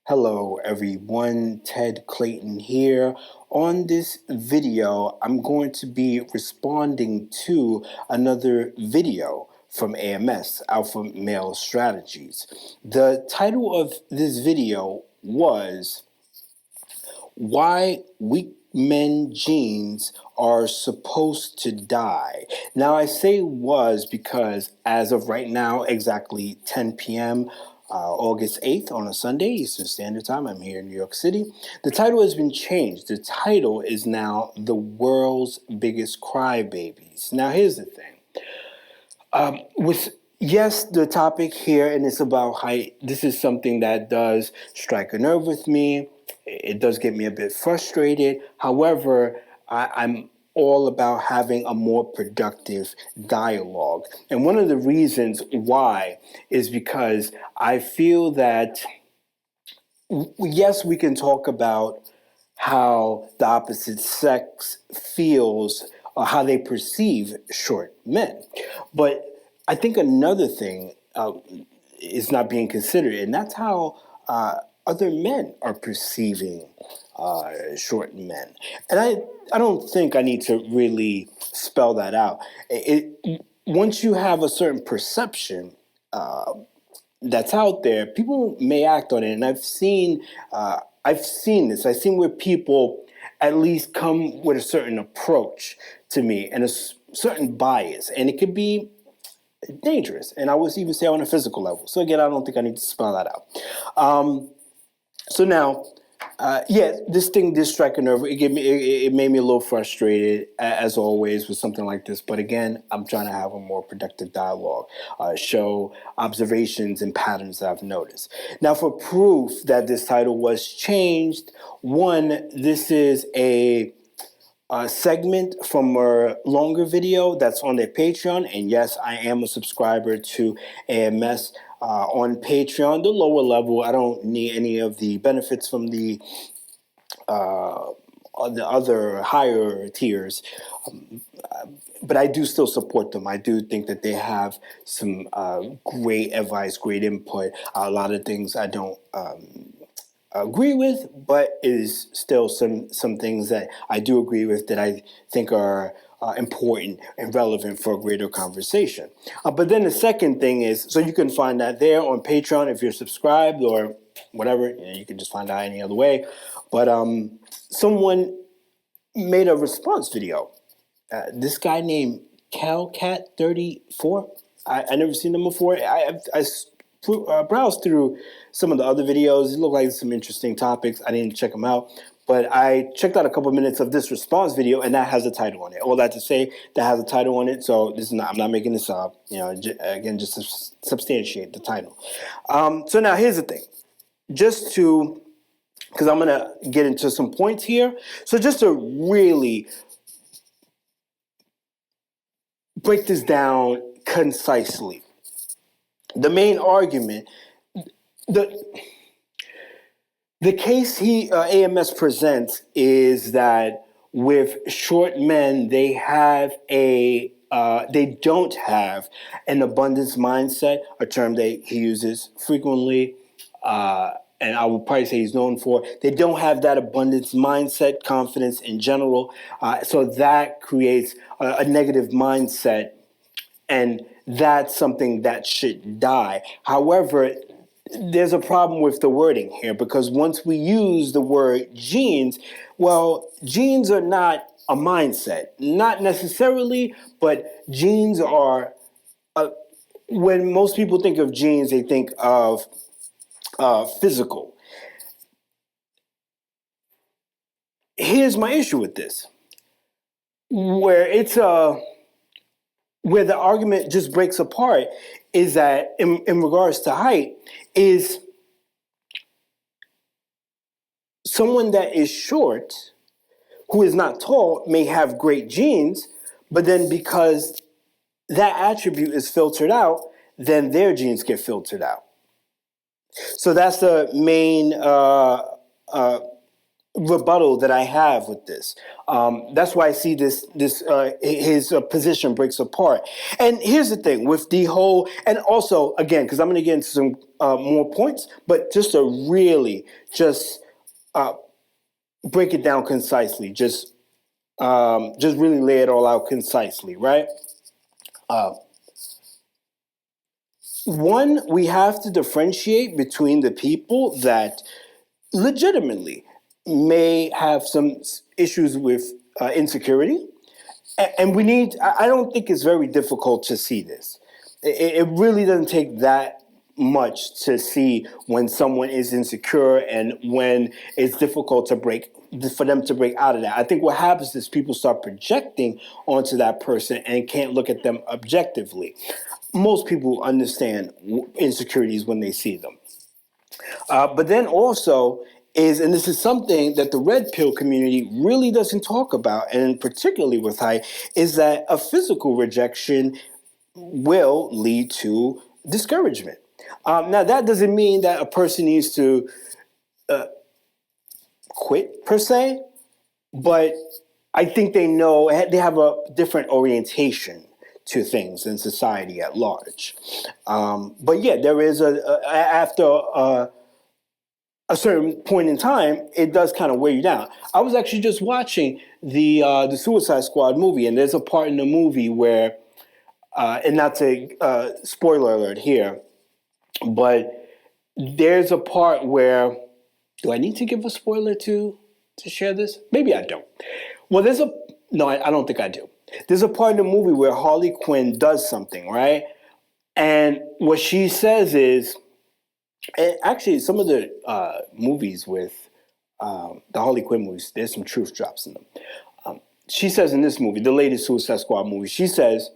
Hello everyone, Ted Clayton here. On this video, I'm going to be responding to another video from AMS, Alpha Male Strategies. The title of this video was Why Weak Men Genes Are Supposed to Die. Now, I say was because as of right now, exactly 10 p.m., August 8th on a Sunday, Eastern Standard Time, I'm here in New York City. The title has been changed. The title is now The World's Biggest Crybabies. Now, here's the thing. Yes, the topic here, and it's about height. This is something that does strike a nerve with me. It does get me a bit frustrated. However, I'm all about having a more productive dialogue. And one of the reasons why is because I feel that, yes, we can talk about how the opposite sex feels or how they perceive short men. But I think another thing is not being considered, and that's how other men are perceiving short men. And I don't think I need to really spell that out. Once you have a certain perception that's out there, people may act on it, and I've seen this. I've seen where people at least come with a certain approach to me and a certain bias, and it could be dangerous. And I would even say on a physical level. So again, I don't think I need to spell that out. So now, this thing did strike a nerve. It made me a little frustrated, as always, with something like this. But again, I'm trying to have a more productive dialogue, show observations and patterns that I've noticed. Now, for proof that this title was changed, one, this is a segment from a longer video that's on their Patreon. And yes, I am a subscriber to AMS on Patreon, the lower level. I don't need any of the benefits from the other higher tiers. But I do still support them. I do think that they have some great advice, great input. A lot of things I don't agree with, but is still some things that I do agree with that I think are important and relevant for a greater conversation. But then the second thing is, so you can find that there on Patreon if you're subscribed or whatever. You can just find out any other way. But someone made a response video. This guy named CalCat34. I never seen him before. I browsed through some of the other videos. It looked like some interesting topics. I didn't check them out, but I checked out a couple minutes of this response video, and that has a title on it. All that to say, that has a title on it. So this is not. I'm not making this up. Again, just to substantiate the title. So now here's the thing. Because I'm gonna get into some points here. So just to really break this down concisely. The main argument, the case AMS presents is that with short men, they don't have an abundance mindset, a term that he uses frequently, and I would probably say he's known for. They don't have that abundance mindset, confidence in general, so that creates a negative mindset, and that's something that should die. However, there's a problem with the wording here, because once we use the word genes, well, genes are not a mindset. Not necessarily, but genes are, when most people think of genes, they think of physical. Here's my issue with this, where the argument just breaks apart is that in regards to height, is someone that is short, who is not tall, may have great genes, but then because that attribute is filtered out, then their genes get filtered out. So that's the main rebuttal that I have with this. That's why I see his position breaks apart. And here's the thing with the whole, and also again, because I'm going to get into some more points, but just to really just break it down concisely, just really lay it all out concisely, right? One, we have to differentiate between the people that legitimately may have some issues with insecurity. And we need, I don't think it's very difficult to see this. It really doesn't take that much to see when someone is insecure and when it's difficult for them to break out of that. I think what happens is people start projecting onto that person and can't look at them objectively. Most people understand insecurities when they see them. But then also and this is something that the red pill community really doesn't talk about, and particularly with high, is that a physical rejection will lead to discouragement. Now, that doesn't mean that a person needs to quit per se, but I think they have a different orientation to things in society at large. But yeah, there is after a certain point in time, it does kind of wear you down. I was actually just watching the Suicide Squad movie, and there's a part in the movie where, and not to spoiler alert here, but there's a part where, do I need to give a spoiler to share this? Maybe I don't. Well, no, I don't think I do. There's a part in the movie where Harley Quinn does something, right? And what she says is, and actually, some of the movies with the Harley Quinn movies, there's some truth drops in them. She says in this movie, the latest Suicide Squad movie, she says,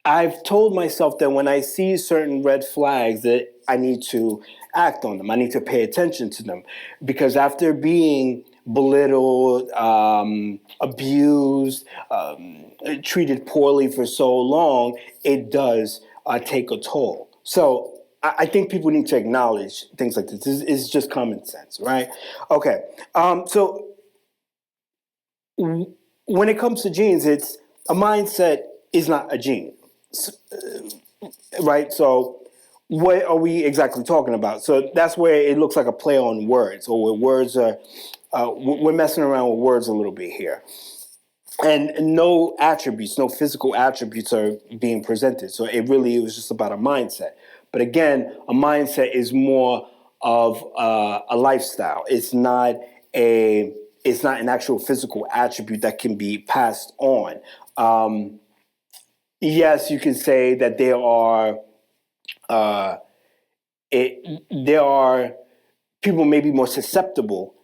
I've told myself that when I see certain red flags that I need to act on them. I need to pay attention to them. Because after being belittled, abused, treated poorly for so long, it does take a toll. So I think people need to acknowledge things like this. It's just common sense, right? Okay. So when it comes to genes, it's a mindset is not a gene, right? So what are we exactly talking about? So that's where it looks like a play on words, or where words are, we're messing around with words a little bit here. And no attributes, no physical attributes are being presented. So it was just about a mindset. But again, a mindset is more of a lifestyle. It's not an actual physical attribute that can be passed on. Yes, you can say that there are people may be more susceptible,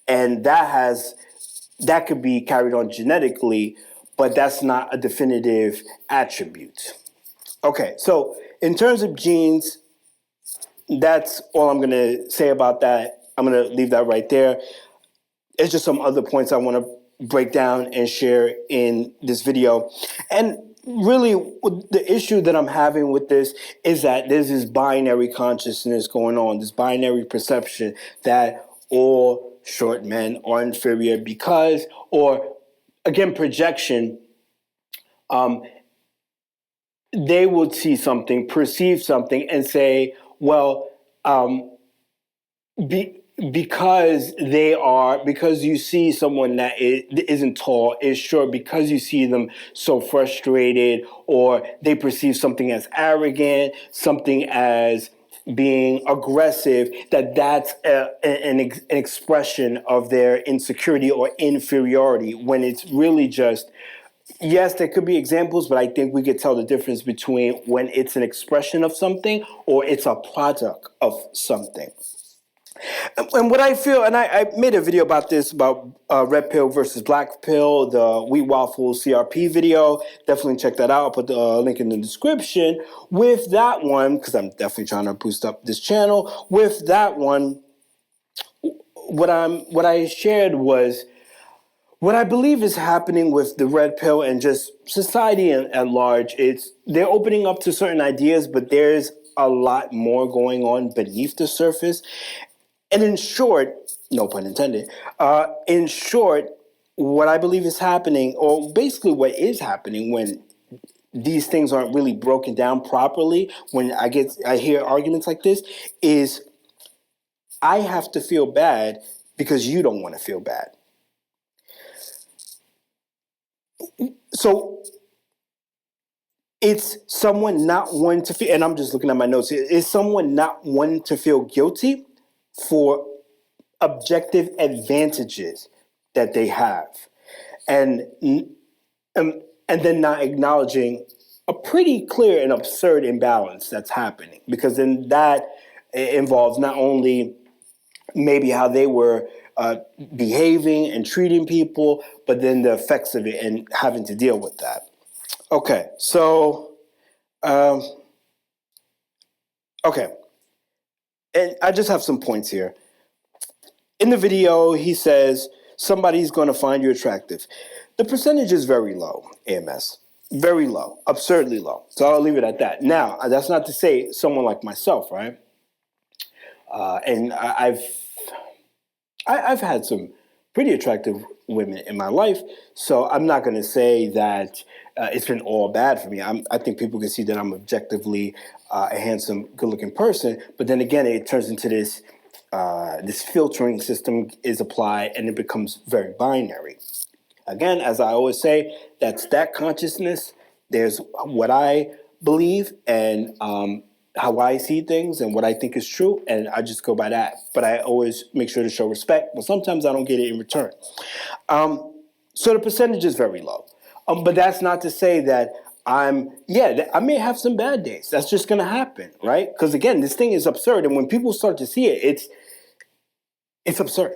and that could be carried on genetically, but that's not a definitive attribute. Okay, so in terms of genes, that's all I'm going to say about that. I'm going to leave that right there. It's just some other points I want to break down and share in this video. And really, the issue that I'm having with this is that there's this binary consciousness going on, this binary perception that all short men are inferior because, or again, projection, they would see something, perceive something, and say, well, because you see someone that isn't tall, is short, because you see them so frustrated, or they perceive something as arrogant, something as being aggressive, that's an expression of their insecurity or inferiority, when it's really just, yes, there could be examples, but I think we could tell the difference between when it's an expression of something or it's a product of something. And what I feel, and I made a video about this, about red pill versus black pill, the wheat waffle CRP video. Definitely check that out. I'll put the link in the description. With that one, because I'm definitely trying to boost up this channel. With that one, what I shared was what I believe is happening with the red pill and just society at large. They're opening up to certain ideas, but there's a lot more going on beneath the surface. And in short, No pun intended. In short, what I believe is happening, or basically what is happening when these things aren't really broken down properly, when I hear arguments like this, is I have to feel bad because you don't want to feel bad. So it's someone not wanting to feel, and I'm just looking at my notes here, is someone not wanting to feel guilty for objective advantages that they have. And and then not acknowledging a pretty clear and absurd imbalance that's happening, because then that involves not only maybe how they were behaving and treating people, but then the effects of it and having to deal with that. Okay, so um, okay, and I just have some points here. In the video, he says somebody's going to find you attractive. The percentage is very low, AMS. Very low, absurdly low. So I'll leave it at that. Now, that's not to say someone like myself, right? And I've had some pretty attractive women in my life, so I'm not going to say that it's been all bad for me. I think people can see that I'm objectively a handsome, good-looking person, but then again, it turns into this this filtering system is applied, and it becomes very binary. Again, as I always say, that's that consciousness. There's what I believe and how I see things and what I think is true, and I just go by that. But I always make sure to show respect, but sometimes I don't get it in return. So the percentage is very low. But that's not to say that I may have some bad days. That's just going to happen, right? Because again, this thing is absurd. And when people start to see it, it's absurd.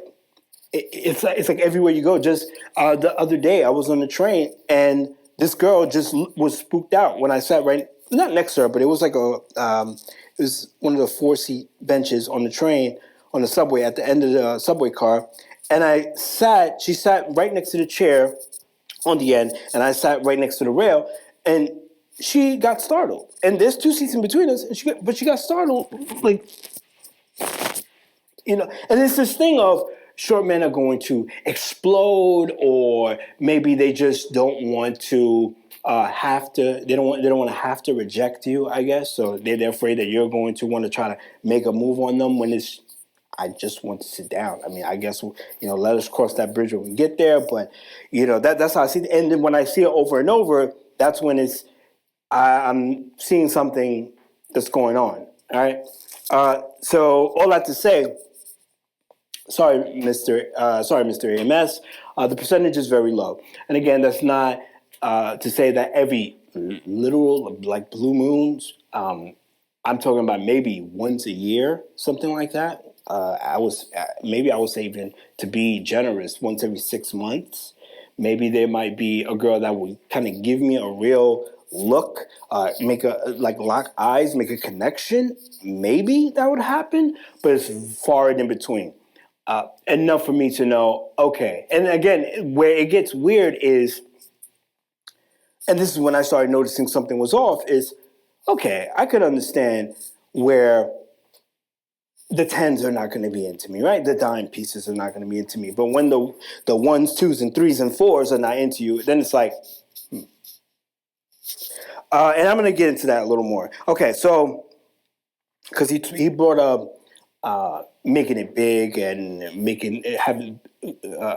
It's like everywhere you go. Just the other day, I was on the train and this girl just was spooked out when I sat not next to her, but it was like it was one of the 4-seat benches on the train, on the subway, at the end of the subway car. And she sat right next to the chair on the end, and I sat right next to the rail, and she got startled. And there's 2 seats in between us, and she got startled, like, and it's this thing of short men are going to explode, or maybe they just don't want to they don't want to have to reject you, I guess. So they're afraid that you're going to want to try to make a move on them when I just want to sit down. I mean, I guess, let us cross that bridge when we get there. But, that's how I see it. And then when I see it over and over, that's when I'm seeing something that's going on. All right. So all that to say, sorry, Mr. AMS, the percentage is very low. And again, that's not to say that every literal, like blue moons, I'm talking about maybe once a year, something like that. I would say, even to be generous, once every 6 months. Maybe there might be a girl that would kind of give me a real look, lock eyes, make a connection. Maybe that would happen, but it's far and in between. Enough for me to know, okay. And again, where it gets weird is, and this is when I started noticing something was off, is, okay, I could understand where the 10s are not going to be into me, right? The dime pieces are not going to be into me. But when the 1s, 2s, and 3s, and 4s are not into you, then it's like, and I'm going to get into that a little more. Okay, so, because he brought up making it big and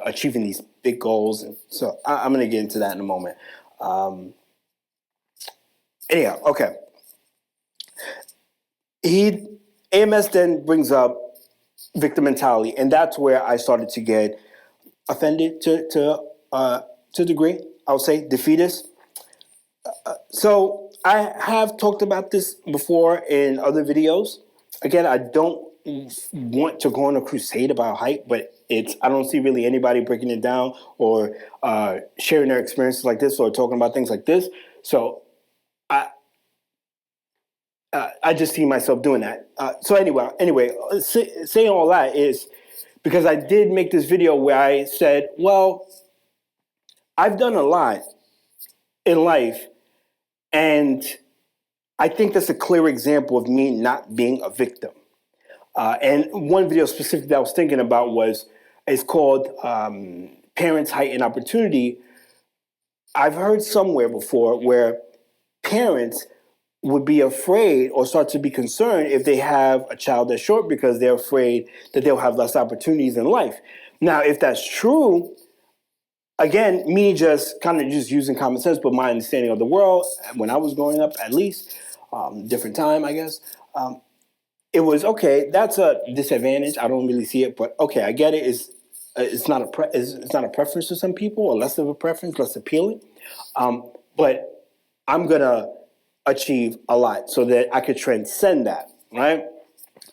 achieving these big goals. And so I'm going to get into that in a moment. Anyhow, okay. AMS then brings up victim mentality, and that's where I started to get offended to a degree. I would say defeatist. So I have talked about this before in other videos. Again, I don't want to go on a crusade about hype, but I don't see really anybody breaking it down or sharing their experiences like this or talking about things like this. So I just see myself doing that. So anyway, saying all that is because I did make this video where I said, well, I've done a lot in life, and I think that's a clear example of me not being a victim. And one video specific that I was thinking about it's called Parents' Height and Opportunity. I've heard somewhere before where parents would be afraid or start to be concerned if they have a child that's short because they're afraid that they'll have less opportunities in life. Now, if that's true, again, me just kind of just using common sense, but my understanding of the world when I was growing up, at least, different time, I guess. It was okay. That's a disadvantage. I don't really see it, but okay, I get it. It's not it's not a preference to some people, or less of a preference, less appealing. But I'm gonna achieve a lot so that I could transcend that, right?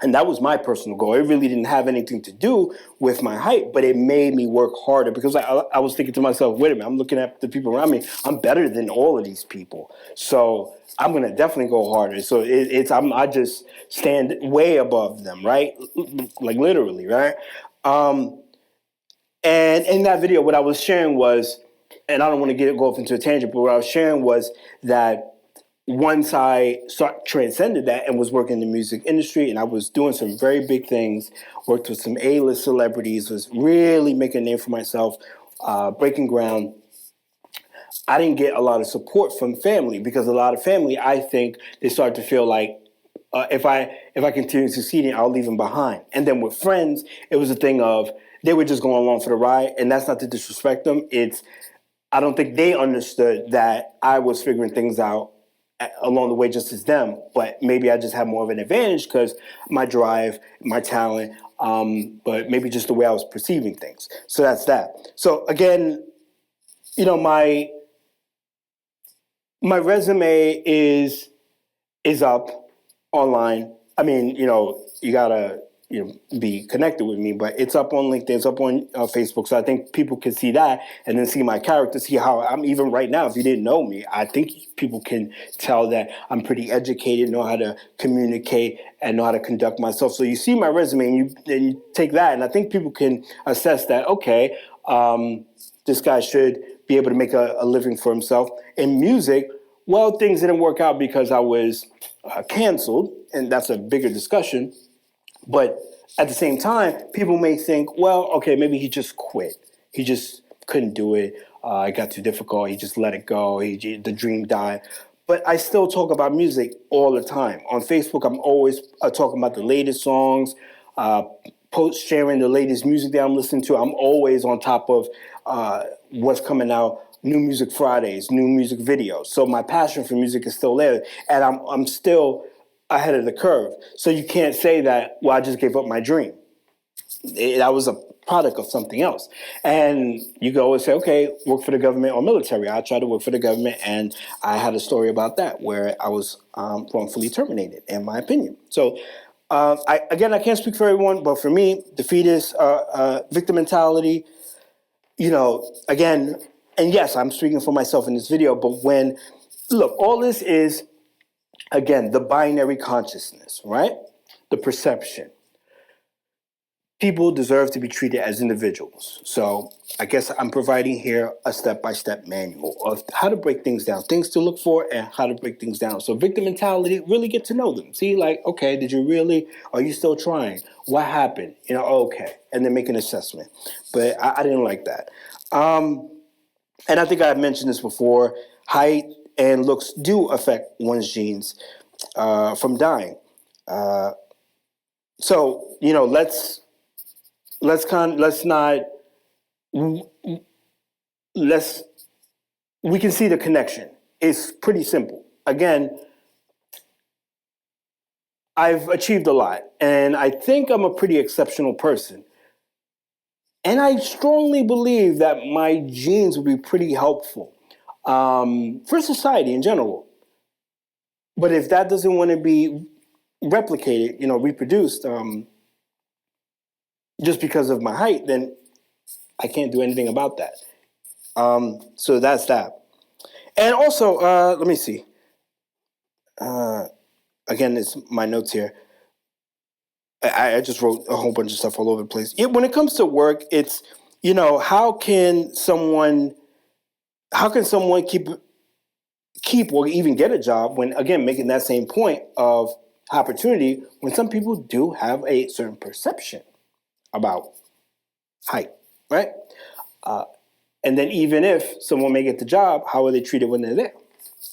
And that was my personal goal. It really didn't have anything to do with my height, but it made me work harder because I was thinking to myself, wait a minute, I'm looking at the people around me. I'm better than all of these people. So I'm going to definitely go harder. So I just stand way above them, right? Like literally, right? And in that video, what I was sharing was, and I don't want to go off into a tangent, but what I was sharing was that once I transcended that and was working in the music industry, and I was doing some very big things, worked with some A-list celebrities, was really making a name for myself, breaking ground. I didn't get a lot of support from family because a lot of family, I think, they start to feel like if I continue succeeding, I'll leave them behind. And then with friends, it was a thing of they were just going along for the ride, and that's not to disrespect them. I don't think they understood that I was figuring things out along the way just as them, but maybe I just had more of an advantage because my drive, my talent, but maybe just the way I was perceiving things. So that's that. So again, my resume is up online. I mean, you gotta be connected with me, but it's up on LinkedIn, it's up on Facebook, so I think people can see that and then see my character, see how I'm even right now. If you didn't know me, I think people can tell that I'm pretty educated, know how to communicate, and know how to conduct myself. So you see my resume and you take that, and I think people can assess that. Okay, this guy should be able to make a living for himself in music. Well, things didn't work out because I was canceled, and that's a bigger discussion. But at the same time, people may think, well, okay, maybe he just quit. He just couldn't do it. It got too difficult. He just let it go. The dream died. But I still talk about music all the time. On Facebook, I'm always talking about the latest songs, sharing the latest music that I'm listening to. I'm always on top of what's coming out, new music Fridays, new music videos. So my passion for music is still there. And I'm still ahead of the curve. So you can't say that, well, I just gave up my dream. That was a product of something else. And you can always say, okay, work for the government or military. I tried to work for the government, and I had a story about that where I was wrongfully terminated, in my opinion. So I can't speak for everyone, but for me, defeatist, victim mentality, again, and yes, I'm speaking for myself in this video, but all this is, again, the binary consciousness, right? The perception. People deserve to be treated as individuals. So I guess I'm providing here a step-by-step manual of how to break things down, things to look for and how to break things down. So victim mentality, really get to know them. See, like, okay, are you still trying? What happened? Okay. And then make an assessment. But I didn't like that. And I think I mentioned this before, height and looks do affect one's genes from dying. So we can see the connection. It's pretty simple. Again, I've achieved a lot, and I think I'm a pretty exceptional person. And I strongly believe that my genes will be pretty helpful for society in general. But if that doesn't want to be replicated, reproduced, just because of my height, then I can't do anything about that. So that's that. And also, let me see. Again, it's my notes here. I just wrote a whole bunch of stuff all over the place. When it comes to work, it's, how can someone keep or even get a job when, again, making that same point of opportunity when some people do have a certain perception about height, right? And then even if someone may get the job, how are they treated when they're there?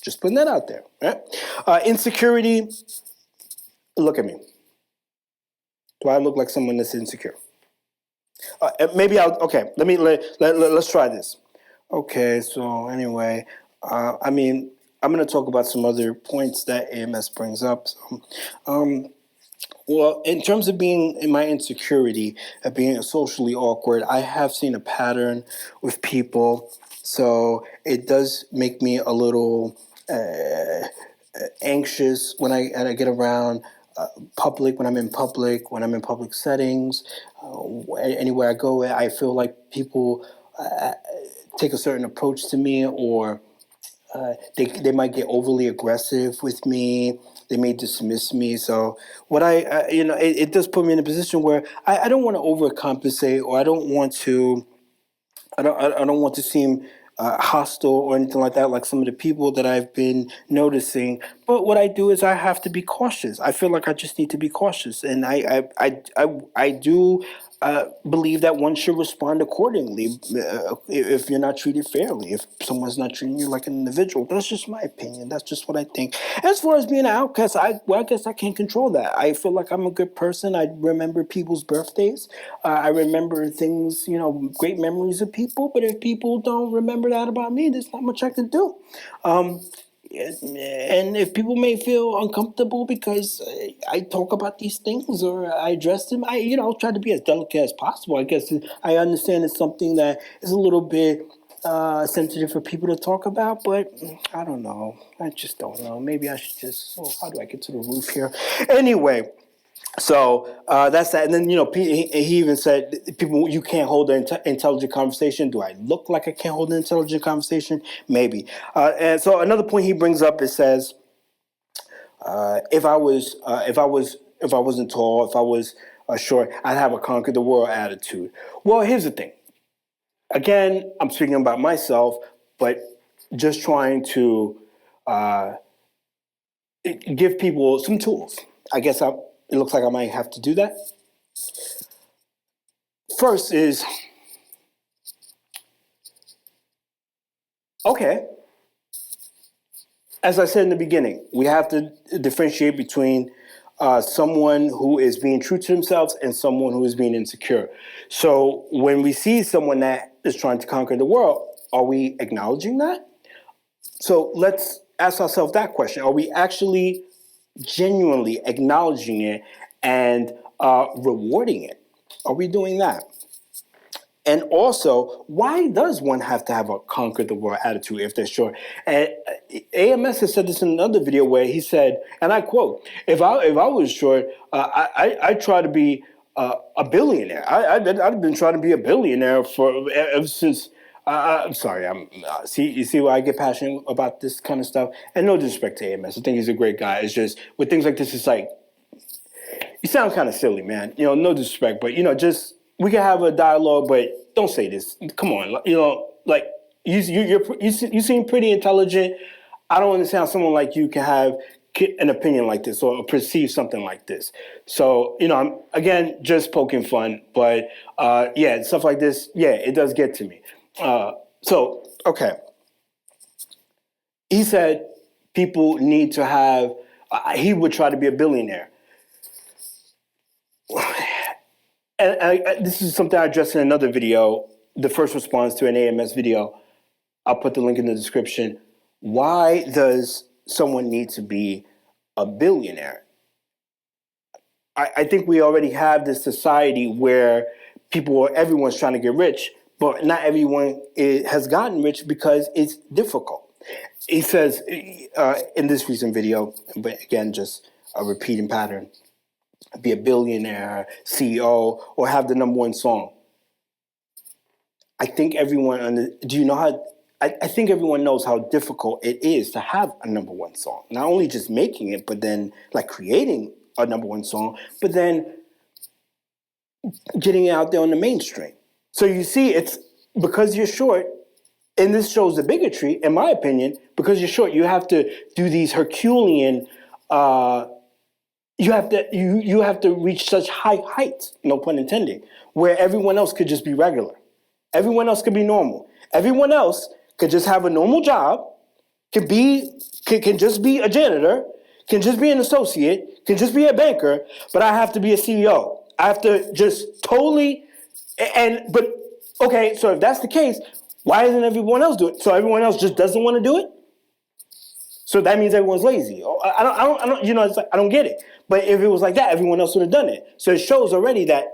Just putting that out there, right? Insecurity. Look at me. Do I look like someone that's insecure? Maybe I'll. Okay, let's try this. Okay, so anyway, I mean, I'm going to talk about some other points that AMS brings up. So, well, in terms of being in my insecurity, of being socially awkward, I have seen a pattern with people. So it does make me a little anxious when I get around public, when I'm in public, when I'm in public settings, anywhere I go. I feel like people take a certain approach to me, or they might get overly aggressive with me. They may dismiss me. So what it does put me in a position where I don't want to overcompensate, or I don't want to seem hostile or anything like that, like some of the people that I've been noticing. But what I do is I have to be cautious. I feel like I just need to be cautious, and I do believe that one should respond accordingly if you're not treated fairly, if someone's not treating you like an individual. That's just my opinion. That's just what I think. As far as being an outcast, I guess I can't control that. I feel like I'm a good person. I remember people's birthdays. I remember things, great memories of people. But if people don't remember that about me, there's not much I can do. And if people may feel uncomfortable because I talk about these things or I address them, I'll try to be as delicate as possible. I guess I understand it's something that is a little bit sensitive for people to talk about, but I don't know. I just don't know. Maybe I should just. Oh, how do I get to the roof here? Anyway. So that's that. And then, he even said, people, you can't hold an intelligent conversation. Do I look like I can't hold an intelligent conversation? Maybe. And so another point he brings up, it says, if I wasn't tall, if I was short, I'd have a conquer the world attitude. Well, here's the thing. Again, I'm speaking about myself, but just trying to give people some tools. I guess it looks like I might have to do that. First is, okay, as I said in the beginning, we have to differentiate between someone who is being true to themselves and someone who is being insecure. So when we see someone that is trying to conquer the world, are we acknowledging that? So let's ask ourselves that question. Are we actually genuinely acknowledging it and rewarding it? Are we doing that? And also, why does one have to have a conquer the world attitude if they're short? And AMS has said this in another video where he said, and I quote, "If I was short, I try to be a billionaire. I've been trying to be a billionaire ever since." I'm sorry. You see why I get passionate about this kind of stuff. And no disrespect to AMS, I think he's a great guy. It's just with things like this, it's like you sound kind of silly, man. No disrespect, but just we can have a dialogue, but don't say this. Come on, like you seem pretty intelligent. I don't understand how someone like you can have an opinion like this or perceive something like this. So I'm again just poking fun, but yeah, stuff like this, yeah, it does get to me. So okay, he said people need to have. He would try to be a billionaire. And this is something I addressed in another video, the first response to an AMS video. I'll put the link in the description. Why does someone need to be a billionaire? I think we already have this society where everyone's trying to get rich, but not everyone has gotten rich because it's difficult. He says in this recent video, but again, just a repeating pattern, be a billionaire, CEO, or have the number one song. I think everyone, do you know how, I think everyone knows how difficult it is to have a number one song. Not only just making it, but then like creating a number one song, but then getting it out there on the mainstream. So you see, it's because you're short, and this shows the bigotry, in my opinion, because you're short, you have to do these Herculean you have to reach such high heights, no pun intended, where everyone else could just be regular. Everyone else could be normal. Everyone else could just have a normal job, can just be a janitor, can just be an associate, can just be a banker, but I have to be a CEO. I have to just totally but okay, so if that's the case, why isn't everyone else doing it? So everyone else just doesn't want to do it? So that means everyone's lazy. I don't, it's like, I don't get it. But if it was like that, everyone else would have done it. So it shows already that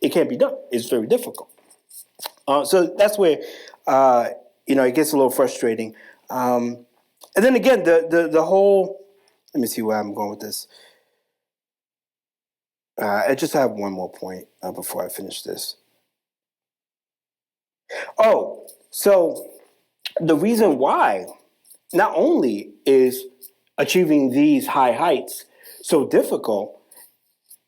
it can't be done. It's very difficult. So that's where, it gets a little frustrating. And then again, the whole, let me see where I'm going with this. I just have one more point before I finish this. Oh, so the reason why not only is achieving these high heights so difficult,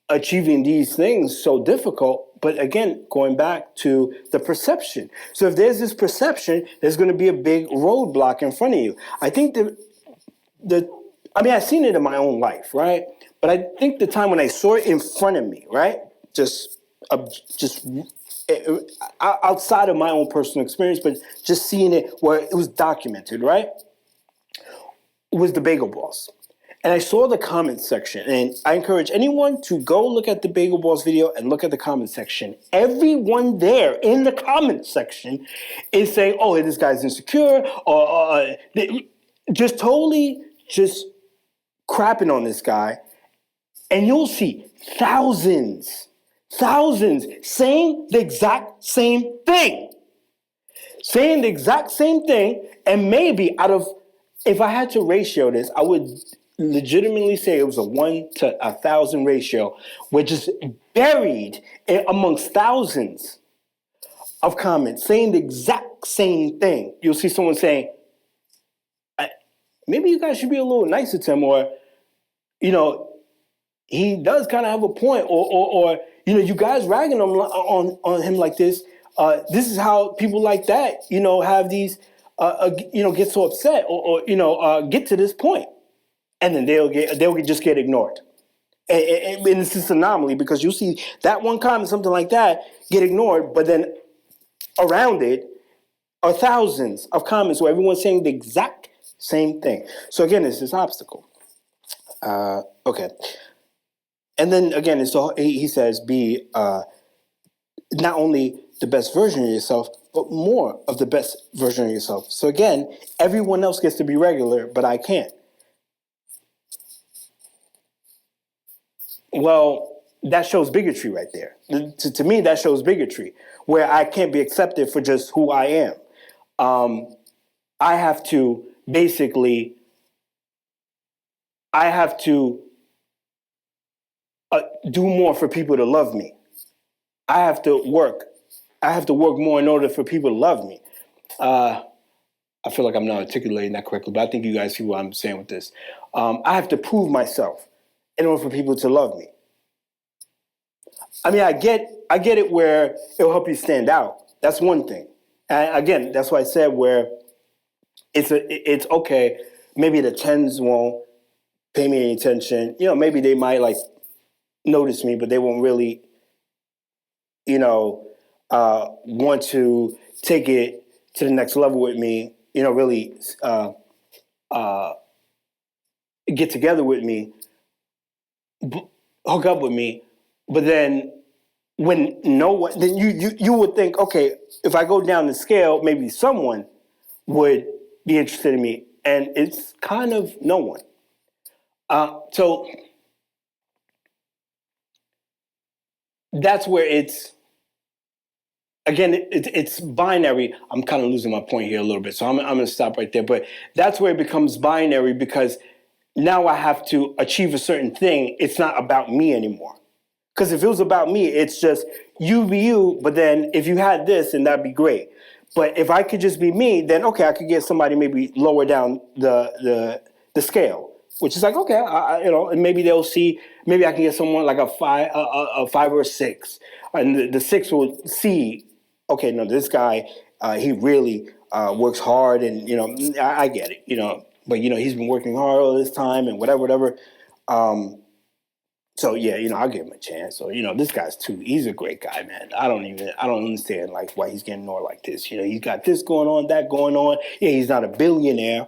achieving these things so difficult, but again, going back to the perception. So if there's this perception, there's going to be a big roadblock in front of you. I think I've seen it in my own life, right? But I think the time when I saw it in front of me, right? Just outside of my own personal experience, but just seeing it where it was documented, right? Was the Bagel Boss. And I saw the comment section, and I encourage anyone to go look at the Bagel Boss video and look at the comment section. Everyone there in the comment section is saying, oh, this guy's insecure, or just totally just crapping on this guy. And you'll see thousands saying the exact same thing. Saying the exact same thing, and maybe if I had to ratio this, I would legitimately say it was a 1 to 1,000 ratio. We're just buried amongst thousands of comments saying the exact same thing. You'll see someone saying, maybe you guys should be a little nicer to him, or, he does kind of have a point, or you guys ragging on him like this. This is how people like that, have these, get so upset, or get to this point. And then they'll just get ignored. And it's this anomaly, because you see that one comment, something like that, get ignored, but then around it are thousands of comments where everyone's saying the exact same thing. So again, it's this obstacle. Okay. And then again, he says, be not only the best version of yourself, but more of the best version of yourself. So again, everyone else gets to be regular, but I can't. Well, that shows bigotry right there. To me, that shows bigotry, where I can't be accepted for just who I am. I have to do more for people to love me. I have to work more in order for people to love me. I feel like I'm not articulating that correctly, but I think you guys see what I'm saying with this. I have to prove myself in order for people to love me. I get it where it'll help you stand out. That's one thing. And again, that's why I said where it's okay. Maybe the tens won't pay me any attention. Maybe they might notice me, but they won't really, want to take it to the next level with me. Really get together with me, hook up with me. But then when no one, then you would think, okay, if I go down the scale, maybe someone would be interested in me, and it's kind of no one. So that's where it's binary. I'm kind of losing my point here a little bit, so I'm going to stop right there. But that's where it becomes binary, because now I have to achieve a certain thing. It's not about me anymore. Because if it was about me, it's just you be you, but then if you had this, then that'd be great. But if I could just be me, then okay, I could get somebody maybe lower down the scale, which is like, okay, and maybe they'll see, maybe I can get someone like a 5 or a 6, and the 6 will see, okay, no, this guy, he really works hard, and I get it, but he's been working hard all this time and whatever. So yeah, I'll give him a chance. So this guy's too. He's a great guy, man. I don't understand like why he's getting ignored like this. He's got this going on, that going on. Yeah, he's not a billionaire,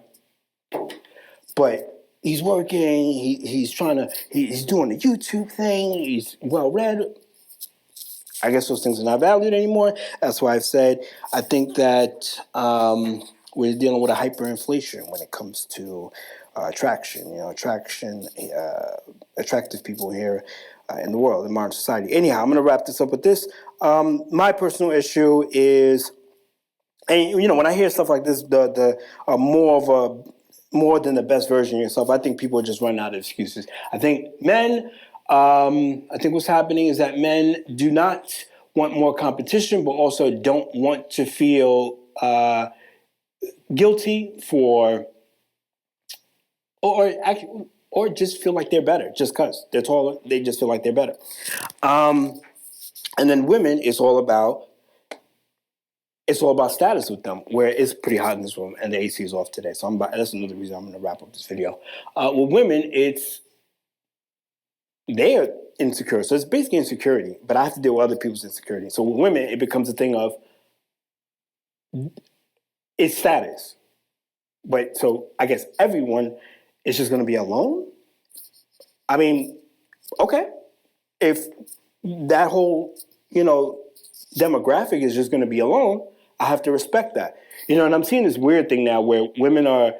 but he's working. He's trying to. He's doing the YouTube thing. He's well read. I guess those things are not valued anymore. That's why I've said I think that we're dealing with a hyperinflation when it comes to attraction. Attractive people here in the world, in modern society. Anyhow, I'm going to wrap this up with this. My personal issue is, and when I hear stuff like this, the more than the best version of yourself, I think people are just running out of excuses. I think men. I think what's happening is that men do not want more competition, but also don't want to feel guilty for, or just feel like they're better, just because they're taller. They just feel like they're better. And then women, it's all about status with them, where it's pretty hot in this room and the AC is off today. So that's another reason I'm going to wrap up this video. With women, they're insecure. So it's basically insecurity, but I have to deal with other people's insecurity. So with women, it becomes a thing of it's status. But so I guess everyone is just going to be alone. I mean, okay. If that whole, demographic is just going to be alone, I have to respect that. And I'm seeing this weird thing now where women are,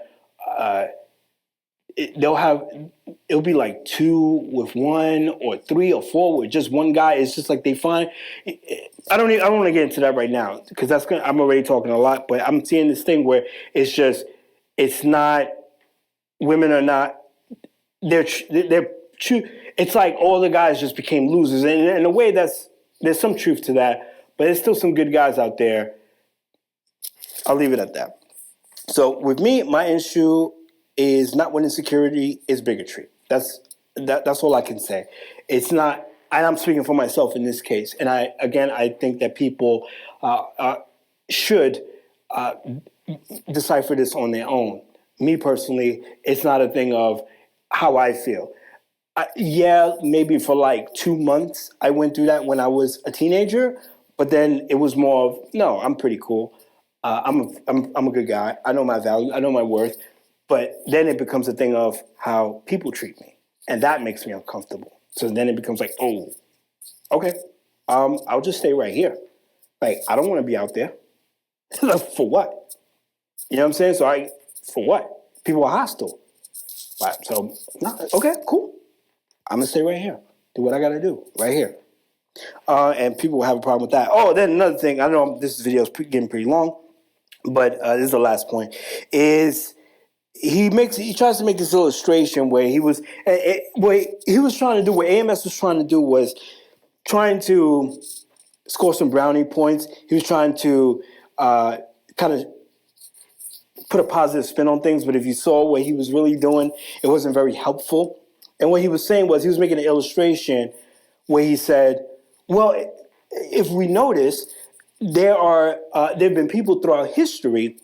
it'll be like 2 with 1 or 3 or 4 with just one guy. It's just like they find. I don't want to get into that right now because I'm already talking a lot. But I'm seeing this thing where it's not. Women are not. They're true. It's like all the guys just became losers, and in a way, there's some truth to that. But there's still some good guys out there. I'll leave it at that. So with me, my issue is not one insecurity, is bigotry. That's all I can say. It's not, and I'm speaking for myself in this case. And I think that people should decipher this on their own. Me personally, it's not a thing of how I feel. Maybe for like 2 months, I went through that when I was a teenager. But then it was more of, no, I'm pretty cool. I'm a good guy. I know my value. I know my worth. But then it becomes a thing of how people treat me. And that makes me uncomfortable. So then it becomes like, oh, okay, I'll just stay right here. Like, I don't want to be out there. For what? You know what I'm saying? So for what? People are hostile. Right, so, okay, cool. I'm going to stay right here. Do what I got to do right here. And people will have a problem with that. Oh, then another thing. I know this video is getting pretty long, but this is the last point, is he tries to make this illustration where what AMS was trying to do was trying to score some brownie points. He was trying to kind of put a positive spin on things, but if you saw what he was really doing, it wasn't very helpful. And what he was saying was he was making an illustration where he said, well, if we notice, there have been people throughout history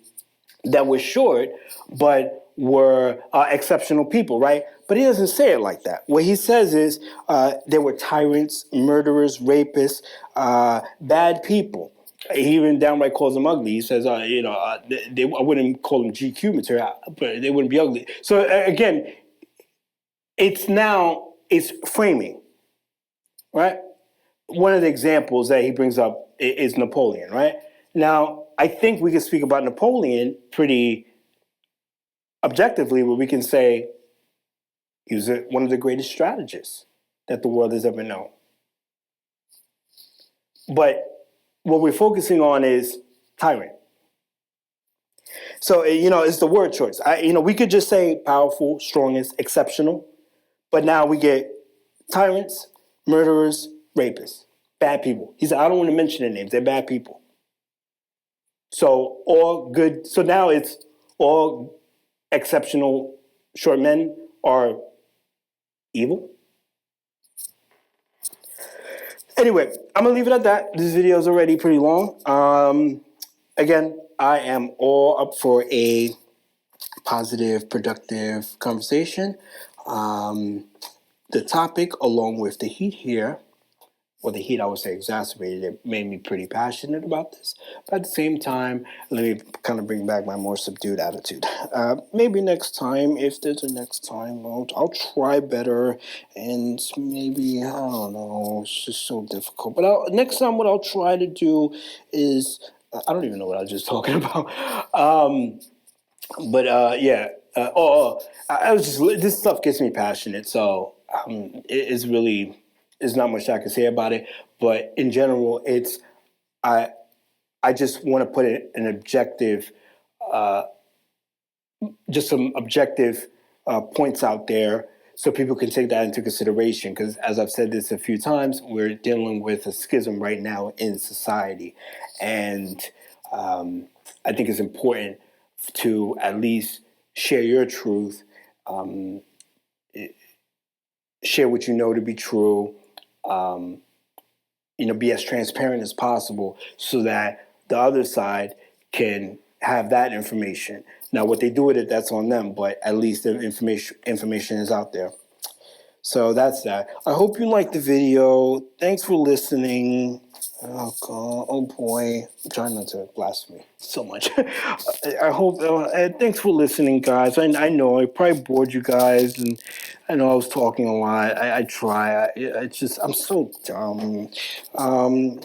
that were short, but were exceptional people, right? But he doesn't say it like that. What he says is there were tyrants, murderers, rapists, bad people. He even downright calls them ugly. He says, I wouldn't call them GQ material, but they wouldn't be ugly. So again, it's framing, right? One of the examples that he brings up is Napoleon, right? Now, I think we can speak about Napoleon pretty objectively, where we can say he was one of the greatest strategists that the world has ever known. But what we're focusing on is tyrant. So, it's the word choice. We could just say powerful, strongest, exceptional, but now we get tyrants, murderers, rapists, bad people. He said, I don't want to mention their names. They're bad people. So all good. So now it's all exceptional short men are evil. Anyway, I'm going to leave it at that. This video is already pretty long. Again, I am all up for a positive, productive conversation. the topic, along with the heat here, or the heat, I would say, exacerbated it, made me pretty passionate about this. But at the same time, let me kind of bring back my more subdued attitude. Maybe next time, if there's a next time, I'll try better. And maybe, I don't know, it's just so difficult. But next time, what I'll try to do is, I don't even know what I was just talking about. But yeah, I was just, this stuff gets me passionate. So it's really, there's not much I can say about it. But in general, it's I I just want to put it an objective, just some objective points out there so people can take that into consideration. Because as I've said this a few times, we're dealing with a schism right now in society, and I think it's important to at least share your truth, share what you know to be true, be as transparent as possible so that the other side can have that information. Now, what they do with it, that's on them, but at least the information is out there. So that's that. I hope you liked the video. Thanks for listening. Oh God! Oh boy! I'm trying not to blaspheme so much. I hope. Thanks for listening, guys. I know I probably bored you guys, and I know I was talking a lot. I try. It's just I'm so dumb.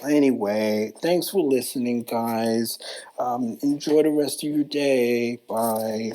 Anyway, thanks for listening, guys. Enjoy the rest of your day. Bye.